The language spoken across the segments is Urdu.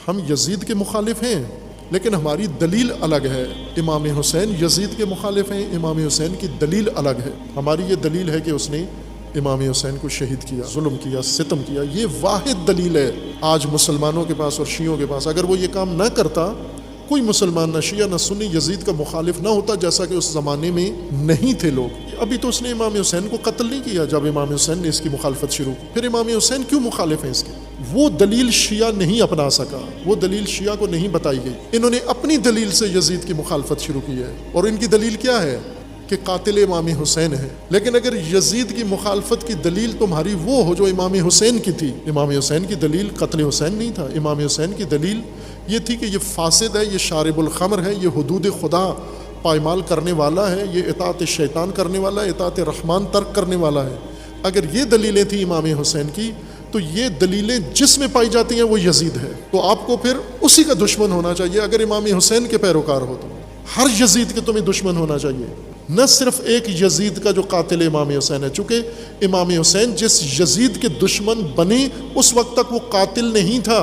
ہم یزید کے مخالف ہیں لیکن ہماری دلیل الگ ہے. امام حسین یزید کے مخالف ہیں، امام حسین کی دلیل الگ ہے. ہماری یہ دلیل ہے کہ اس نے امام حسین کو شہید کیا، ظلم کیا، ستم کیا. یہ واحد دلیل ہے آج مسلمانوں کے پاس اور شیعوں کے پاس. اگر وہ یہ کام نہ کرتا، کوئی مسلمان نہ شیعہ نہ سنی یزید کا مخالف نہ ہوتا، جیسا کہ اس زمانے میں نہیں تھے لوگ. ابھی تو اس نے امام حسین کو قتل نہیں کیا جب امام حسین نے اس کی مخالفت شروع کی. پھر امام حسین کیوں مخالف ہیں اس کے؟ وہ دلیل شیعہ نہیں اپنا سکا، وہ دلیل شیعہ کو نہیں بتائی گئی. انہوں نے اپنی دلیل سے یزید کی مخالفت شروع کی ہے، اور ان کی دلیل کیا ہے؟ کہ قاتل امام حسین ہے. لیکن اگر یزید کی مخالفت کی دلیل تمہاری وہ ہو جو امام حسین کی تھی، امام حسین کی دلیل قتل حسین نہیں تھا. امام حسین کی دلیل یہ تھی کہ یہ فاسد ہے، یہ شارب الخمر ہے، یہ حدود خدا پائمال کرنے والا ہے، یہ اطاعت شیطان کرنے والا ہے، اطاعت رحمان ترک کرنے والا ہے. اگر یہ دلیلیں تھیں امام حسین کی، تو یہ دلیلیں جس میں پائی جاتی ہیں وہ یزید ہے. تو آپ کو پھر اسی کا دشمن ہونا چاہیے. اگر امام حسین کے پیروکار ہو تو ہر یزید کے تمہیں دشمن ہونا چاہیے، نہ صرف ایک یزید کا جو قاتل امام حسین ہے. چونکہ امام حسین جس یزید کے دشمن بنے اس وقت تک وہ قاتل نہیں تھا.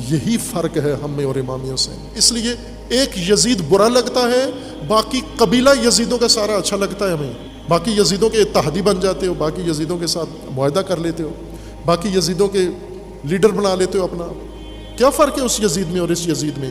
یہی فرق ہے ہم میں اور امام حسین. اس لیے ایک یزید برا لگتا ہے، باقی قبیلہ یزیدوں کا سارا اچھا لگتا ہے ہمیں. باقی یزیدوں کے اتحادی بن جاتے ہو، باقی یزیدوں کے ساتھ معاہدہ کر لیتے ہو، باقی یزیدوں کے لیڈر بنا لیتے ہو اپنا. کیا فرق ہے اس یزید میں اور اس یزید میں؟